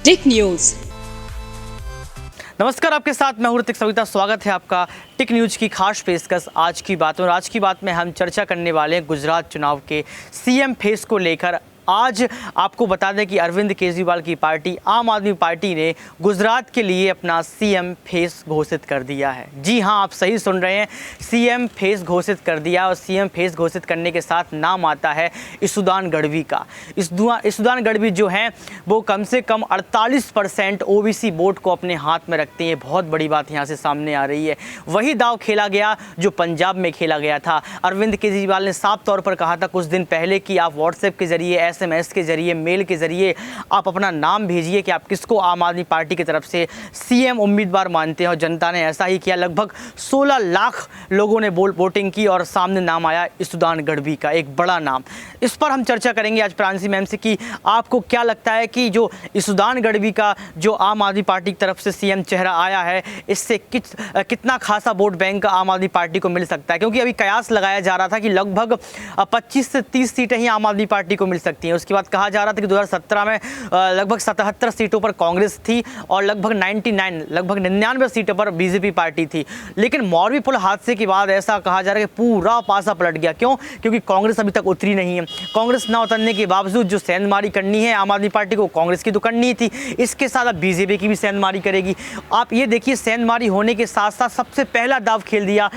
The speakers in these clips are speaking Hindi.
टिक न्यूज। नमस्कार, आपके साथ मैं हूं ऋतिक सविता। स्वागत है आपका टिक न्यूज की खास पेशकश आज की बात में। और आज की बात में हम चर्चा करने वाले हैं गुजरात चुनाव के सीएम फेस को लेकर। आज आपको बता दें कि अरविंद केजरीवाल की पार्टी आम आदमी पार्टी ने गुजरात के लिए अपना सीएम फेस घोषित कर दिया है। जी हां, आप सही सुन रहे हैं, सीएम फेस घोषित कर दिया। और सीएम फेस घोषित करने के साथ नाम आता है ईसुदान गढ़वी का। ईसुदान गढ़वी जो हैं वो कम से कम 48% ओबीसी वोट को अपने हाथ में रखते हैं। बहुत बड़ी बात यहाँ से सामने आ रही है। वही दाव खेला गया जो पंजाब में खेला गया था। अरविंद केजरीवाल ने साफ तौर पर कहा था कुछ दिन पहले कि आप व्हाट्सएप के जरिए, एसएमएस के जरिए, मेल के जरिए आप अपना नाम भेजिए कि आप किसको आम आदमी पार्टी की तरफ से सीएम उम्मीदवार मानते हैं। और जनता ने ऐसा ही किया। लगभग 16 लाख लोगों ने वोटिंग की और सामने नाम आया ईसुदान गढ़वी का, एक बड़ा नाम। इस पर हम चर्चा करेंगे आज प्रांसी मैम से कि आपको क्या लगता है कि जो ईसुदान गढ़वी का जो आम आदमी पार्टी की तरफ से सीएम चेहरा आया है, इससे कितना खासा वोट बैंक आम आदमी पार्टी को मिल सकता है? क्योंकि अभी कयास लगाया जा रहा था कि लगभग 25 से 30 सीटें ही आम आदमी पार्टी को मिल सकती हैं। उसके बाद कहा जा रहा था कि 2017 में लगभग 77 सीटों पर कांग्रेस थी और लगभग 99 सीटों पर बीजेपी पार्टी थी। लेकिन मौरवी पुल हादसे के बाद ऐसा कहा जा रहा है कि पूरा पासा पलट गया। क्यों? क्योंकि कांग्रेस अभी तक उतरी नहीं है। कांग्रेस ना उतरने के बावजूद जो सेंधमारी करनी है आम आदमी पार्टी को, कांग्रेस की तो करनी थी, इसके साथ अब बीजेपी की भी सेंधमारी करेगी। आप ये देखिए, सेंधमारी होने के साथ साथ सबसे पहला दाव खेल दिया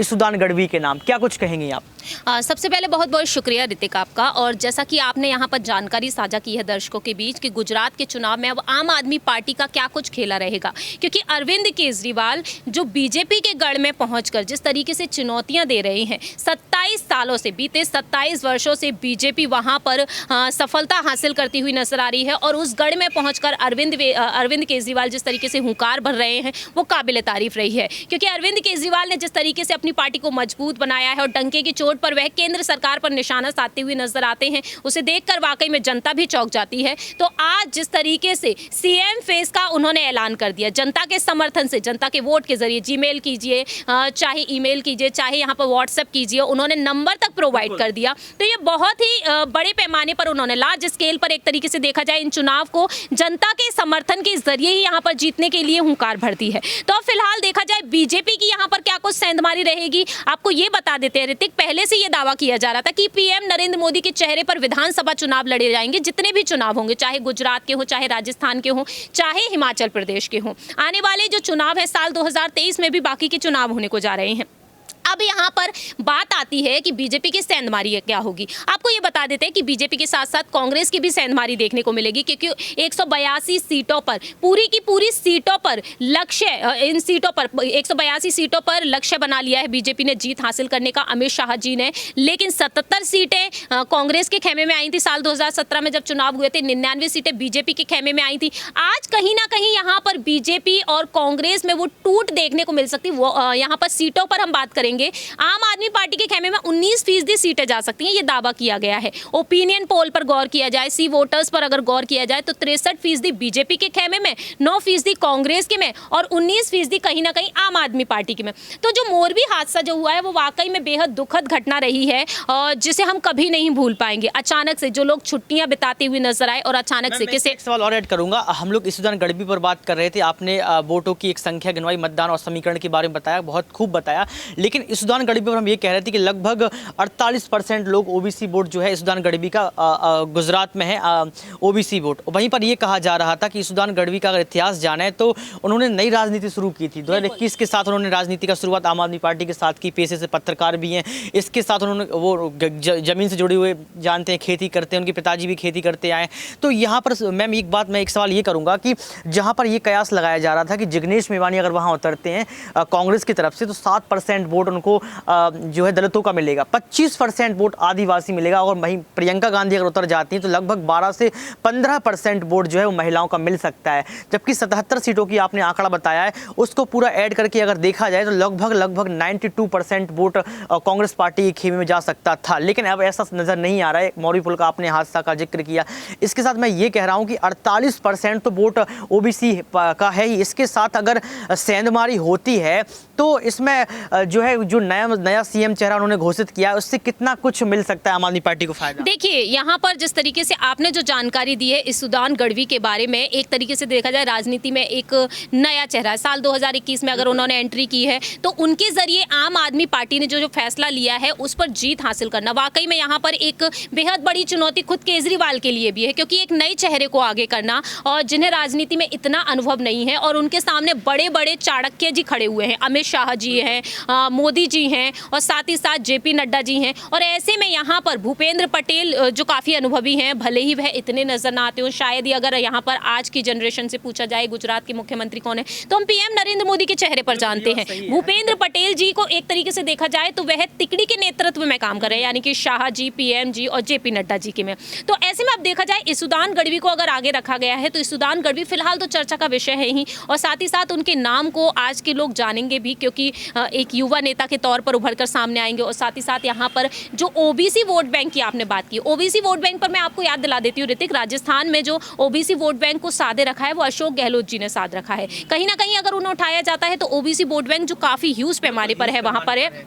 ईसुदान गढ़वी के नाम। क्या कुछ कहेंगे आप? सबसे पहले बहुत बहुत शुक्रिया ऋतिक आपका। और जैसा कि आपने यहाँ पर जानकारी साझा की है दर्शकों के बीच कि गुजरात के चुनाव में अब आम आदमी पार्टी का क्या कुछ खेला रहेगा, क्योंकि अरविंद केजरीवाल जो बीजेपी के गढ़ में पहुंचकर जिस तरीके से चुनौतियां दे रहे हैं, 27 सालों से, बीते 27 वर्षों से बीजेपी वहां पर सफलता हासिल करती हुई नजर आ रही है। और उस गढ़ में पहुंचकर अरविंद केजरीवाल जिस तरीके से हुंकार भर रहे हैं वो काबिल तारीफ रही है। क्योंकि अरविंद केजरीवाल ने जिस तरीके से अपनी पार्टी को मजबूत बनाया है और डंके की चोट पर वह केंद्र सरकार पर निशाना साधते हुए नजर आते हैं, उसे देखकर वाकई में जनता भी चौंक जाती है। तो आज जिस तरीके से सीएम फेस का उन्होंने ऐलान कर दिया, जनता के समर्थन से, जनता के वोट के जरिए, जीमेल कीजिए, चाहे ईमेल कीजिए, चाहे यहाँ पर व्हाट्सएप कीजिए, उन्होंने नंबर तक प्रोवाइड कर दिया। तो ये बहुत ही बड़े पैमाने पर उन्होंने, लार्ज स्केल पर एक तरीके से देखा जाए, इन चुनाव को जनता के समर्थन के जरिए ही यहाँ पर जीतने के लिए हुंकार भरती है। तो फिलहाल देखा जाए बीजेपी की यहाँ पर क्या कुछ सेंधमारी रहेगी, आपको ये बता देते हैं ऋतिक। पहले से ये दावा किया जा रहा था कि पीएम नरेंद्र मोदी के चेहरे पर विधानसभा चुनाव लड़े जाएंगे, जितने भी चुनाव होंगे, चाहे गुजरात के हो, चाहे राजस्थान के हो, चाहे हिमाचल प्रदेश के हो। आने वाले जो चुनाव है साल 2023 में भी बाकी के चुनाव होने को जा रहे हैं। अब यहाँ पर बात आती है कि बीजेपी की सेंधमारी क्या होगी। आपको ये बता देते हैं कि बीजेपी के साथ साथ कांग्रेस की भी सेंधमारी देखने को मिलेगी, क्योंकि 182 सीटों पर, पूरी की पूरी सीटों पर लक्ष्य, इन सीटों पर 182 सीटों पर लक्ष्य बना लिया है बीजेपी ने जीत हासिल करने का, अमित शाह जी ने। लेकिन 77 सीटें कांग्रेस के खेमे में आई थी साल 2017 में जब चुनाव हुए थे, 99 सीटें बीजेपी के खेमे में आई थी। आज कहीं ना कहीं यहाँ पर बीजेपी और कांग्रेस में वो टूट देखने को मिल सकती। वो यहाँ पर सीटों पर हम बात करेंगे, आम आदमी पार्टी के खेमे में 19% सीटें जा सकती हैं, ये दावा किया गया है। ओपिनियन पोल पर गौर किया जाए, सी वोटर्स पर अगर गौर किया जाए तो 63% बीजेपी के खेमे में, 9% कांग्रेस के में और 19% कहीं ना कहीं आम आदमी पार्टी के में। तो जो मोरबी हादसा जो हुआ है वो वाकई में बेहद दुखद घटना रही है, जिसे हम कभी नहीं भूल पाएंगे। अचानक से जो लोग छुट्टियां बिताते हुए नजर आए और अचानक से किसी एक सवाल और ऐड करूंगा। हम लोग ईसुदान गढ़वी पर बात कर रहे थे, आपने वोटों की एक संख्या गिनवाई, मतदान और समीकरण के बारे में बताया, बहुत खूब बताया। लेकिन ईसुदान गढ़वी पर हम ये कह रहे थे कि लगभग 48% लोग ओबीसी वोट जो है ईसुदान गढ़वी का गुजरात में है, ओबीसी वोट। वहीं पर यह कहा जा रहा था कि ईसुदान गढ़वी का अगर इतिहास जाने तो उन्होंने नई राजनीति शुरू की थी 2021 के साथ। उन्होंने राजनीति का शुरुआत आम आदमी पार्टी के साथ की, पेशे से पत्रकार भी हैं। इसके साथ उन्होंने वो जमीन से जुड़े हुए जानते हैं, खेती करते हैं, उनके पिताजी भी खेती करते आए। तो यहाँ पर मैम एक सवाल ये करूँगा कि जहाँ पर ये कयास लगाया जा रहा था कि जिग्नेश मेवानी अगर वहाँ उतरते हैं कांग्रेस की तरफ से तो 7% वोट उनको जो है दलितों का मिलेगा, 25% वोट आदिवासी मिलेगा। और वहीं प्रियंका गांधी अगर उतर जाती हैं तो लगभग 12 से 15% वोट जो है वो महिलाओं का मिल सकता है। जबकि 77 सीटों की आपने आंकड़ा बताया है, उसको पूरा ऐड करके अगर देखा जाए तो लगभग 92% वोट कांग्रेस पार्टी के खेमे में जा सकता था। लेकिन अब ऐसा नजर नहीं आ रहा है। मौर्य पुल का आपने हादसा का जिक्र किया, इसके साथ मैं ये कह रहा हूँ कि 48% तो वोट ओबीसी का है ही। इसके साथ अगर सेंधमारी होती है तो इसमें जो है जो नया सीएम चेहरा उन्होंने घोषित किया है उससे कितना कुछ मिल सकता है आम आदमी पार्टी को फायदा? देखिए, यहाँ पर जिस तरीके से आपने जो जानकारी दी है इस सुदान गढ़वी के बारे में, एक तरीके से देखा जाए राजनीति में एक नया चेहरा है। साल 2021 में अगर उन्होंने एंट्री की है तो उनके जरिए आम आदमी पार्टी ने जो फैसला लिया है उस पर जीत हासिल करना वाकई में यहाँ पर एक बेहद बड़ी चुनौती खुद केजरीवाल के लिए भी है, क्योंकि एक नए चेहरे को आगे करना और जिन्हें राजनीति में इतना अनुभव नहीं है और उनके सामने बड़े बड़े चाणक्य जी खड़े हुए हैं, अमित शाह जी हैं, मोदी जी हैं और साथ ही साथ जेपी नड्डा जी हैं। और ऐसे में यहाँ पर भूपेंद्र पटेल जो काफ़ी अनुभवी हैं, भले ही वह इतने नजर ना आते हो, शायद ही अगर यहाँ पर आज की जनरेशन से पूछा जाए गुजरात के मुख्यमंत्री कौन है तो हम पीएम नरेंद्र मोदी के चेहरे पर जानते हैं। भूपेंद्र पटेल जी को एक तरीके से देखा जाए तो वह तिकड़ी के नेतृत्व में काम कर रहे हैं, यानी कि शाह जी, पीएम जी और जेपी नड्डा जी के में। तो ऐसे में अब देखा जाए ईसुदान गढ़वी को अगर आगे रखा गया है तो ईसुदान गढ़वी फिलहाल तो चर्चा का विषय है ही, और साथ ही साथ उनके नाम को आज के लोग जानेंगे भी, क्योंकि एक युवा नेता के तौर पर उभर कर सामने आएंगे। और साथ ही साथ यहाँ पर जो ओबीसी वोट बैंक की आपने बात की, ओबीसी वोट बैंक पर मैं आपको याद दिला देती हूँ ऋतिक, राजस्थान में जो ओबीसी वोट बैंक को साधे रखा है वो अशोक गहलोत जी ने साध रखा है। कहीं ना कहीं अगर उन्हें उठाया जाता है तो ओबीसी वोट बैंक जो काफ़ी ह्यूज पैमाने पर है वहाँ पर है,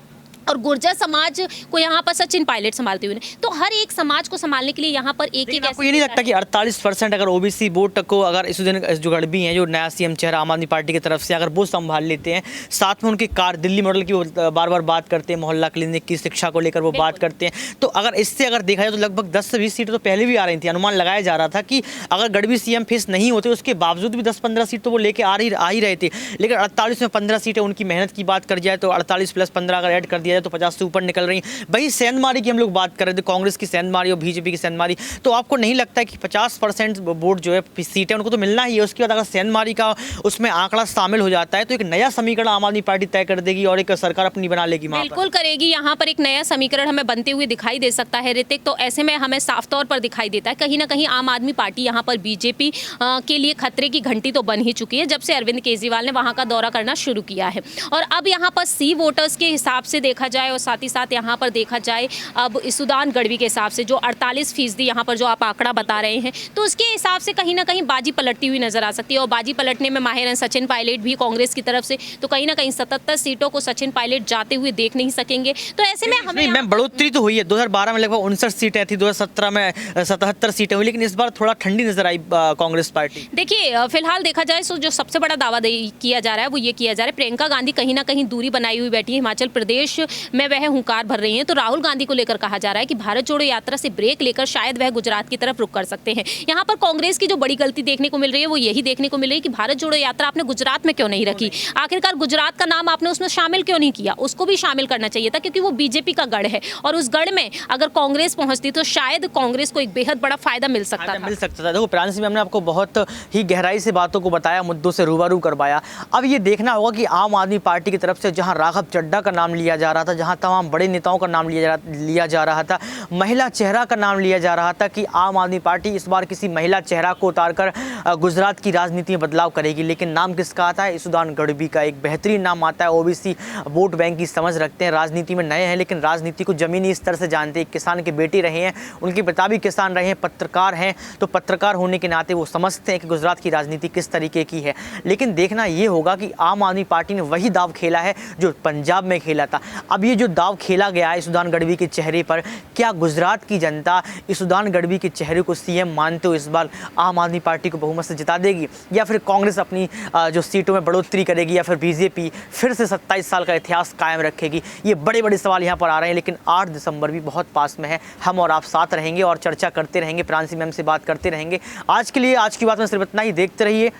और गुर्जर समाज को यहाँ पर सचिन पायलट संभालते हुए। तो हर एक समाज को संभालने के लिए यहाँ पर एक आपको ये नहीं लगता कि 48% अगर ओबीसी वोट को अगर इस दिन जो गढ़वी हैं, जो नया सीएम चेहरा आम आदमी पार्टी की तरफ से अगर वो संभाल लेते हैं, साथ में उनकी दिल्ली मॉडल की वो बार बार बात करते हैं, मोहल्ला क्लिनिक की, शिक्षा को लेकर वो बात करते हैं, तो अगर इससे अगर देखा जाए तो लगभग 10 से 20 सीटें तो पहले भी आ रही थी। अनुमान लगाया जा रहा था कि अगर गढ़वी सीएम फेस नहीं होते उसके बावजूद भी 10-15 सीट तो वो लेके आ ही रहे थे, लेकिन 48 में 15 सीटें उनकी मेहनत की बात कर जाए तो 48 + 15 अगर ऐड कर दिया जाए तो 50 से ऊपर निकल रही। वही सेंधमारी की हम लोग बात कर रहे थे, कांग्रेस की सेंधमारी और बीजेपी की सेंधमारी, तो आपको नहीं लगता है कि 50% वोट जो है सीटें उनको तो मिलना ही है, उसके बाद अगर सेंधमारी का उसमें आंकड़ा शामिल हो जाता है तो एक नया समीकरण आम आदमी पार्टी तय कर देगी और एक सरकार अपनी बना लेगी? बिल्कुल करेगी, यहाँ पर एक नया समीकरण हमें बनते हुए दिखाई दे सकता है ऋतिक। तो ऐसे में हमें साफ तौर पर दिखाई देता है कहीं ना कहीं आम आदमी पार्टी यहाँ पर बीजेपी के लिए खतरे की घंटी तो बन ही चुकी है जब से अरविंद केजरीवाल ने वहाँ का दौरा करना शुरू किया है। और अब यहाँ पर सी वोटर्स के हिसाब से देखा जाए और साथ ही साथ यहाँ पर देखा जाए अब ईसुदान गढ़वी के हिसाब से जो 48% यहाँ पर जो आप आंकड़ा बता रहे हैं, तो उसके हिसाब से कहीं ना कहीं बाजी पलटती हुई नजर आ सकती है। और बाजी पलटने में माहिर हैं सचिन पायलट भी कांग्रेस की तरफ से, तो कहीं ना कहीं 77 सीटों को सचिन पायलट जाते हुए देख नहीं सकेंगे। तो ऐसे में हमें बढ़ोतरी तो हुई है, 2012 में लगभग 59 सीटें थी, 2017 में 77 सीटें हुई, लेकिन इस बार थोड़ा ठंडी नजर आई कांग्रेस पार्टी। देखिए, फिलहाल देखा जाए तो जो सबसे बड़ा दावा किया जा रहा है वो ये किया जा रहा है प्रियंका गांधी कहीं ना कहीं दूरी बनाई हुई बैठी है, हिमाचल प्रदेश में वह हुंकार भर रही हैं। तो राहुल गांधी को लेकर कहा जा रहा है कि भारत जोड़ो यात्रा से ब्रेक लेकर शायद वह गुजरात की तरफ रुख कर सकते हैं। यहाँ पर कांग्रेस की जो बड़ी गलती देखने को मिल रही है वो यही देखने को मिल रही है कि भारत जोड़ो यात्रा आपने गुजरात में क्यों नहीं रखी, आखिरकार गुजरात का नाम आपने उसमें शामिल क्यों नहीं किया? उसको भी शामिल करना चाहिए था, क्योंकि वो बीजेपी का गढ़ है और उस गढ़ में अगर कांग्रेस पहुंचती तो शायद कांग्रेस को एक बेहद बड़ा फायदा मिल सकता था। देखो प्रांशु, हमने आपको बहुत ही गहराई से बातों को बताया, मुद्दों से रूबरू करवाया। अब ये देखना होगा कि आम आदमी पार्टी की तरफ से जहां राघव चड्ढा का नाम लिया जा रहा था, जहां तमाम बड़े नेताओं का नाम लिया जा रहा था, महिला चेहरा का नाम लिया जा रहा था कि आम आदमी पार्टी इस बार किसी महिला चेहरा को उतारकर गुजरात की राजनीति में बदलाव करेगी, लेकिन नाम किसका आता है? ईसुदान गढ़वी का एक बेहतरीन नाम आता है। ओबीसी वोट बैंक की समझ रखते हैं, राजनीति में नए हैं लेकिन राजनीति को जमीनी स्तर से जानते हैं, किसान के बेटे रहे हैं, उनके पिता भी किसान रहे हैं, पत्रकार हैं, तो पत्रकार होने के नाते वो समझते हैं कि गुजरात की राजनीति किस तरीके की है। लेकिन देखना ये होगा कि आम आदमी पार्टी ने वही दाव खेला है जो पंजाब में खेला था। अब ये जो दाव खेला गया है ईसुदान गढ़वी के चेहरे पर, क्या गुजरात की जनता ईसुदान गढ़वी के चेहरे को सीएम मानते हो इस बार आम आदमी पार्टी को बहुमत से जिता देगी, या फिर कांग्रेस अपनी जो सीटों में बढ़ोतरी करेगी, या फिर बीजेपी फिर से 27 साल का इतिहास कायम रखेगी? ये बड़े बड़े सवाल यहाँ पर आ रहे हैं। लेकिन 8 दिसंबर भी बहुत पास में है, हम और आप साथ रहेंगे और चर्चा करते रहेंगे, प्रांसी मैम से बात करते रहेंगे। आज के लिए आज की बात में सिर्फ इतना ही। देखते रहिए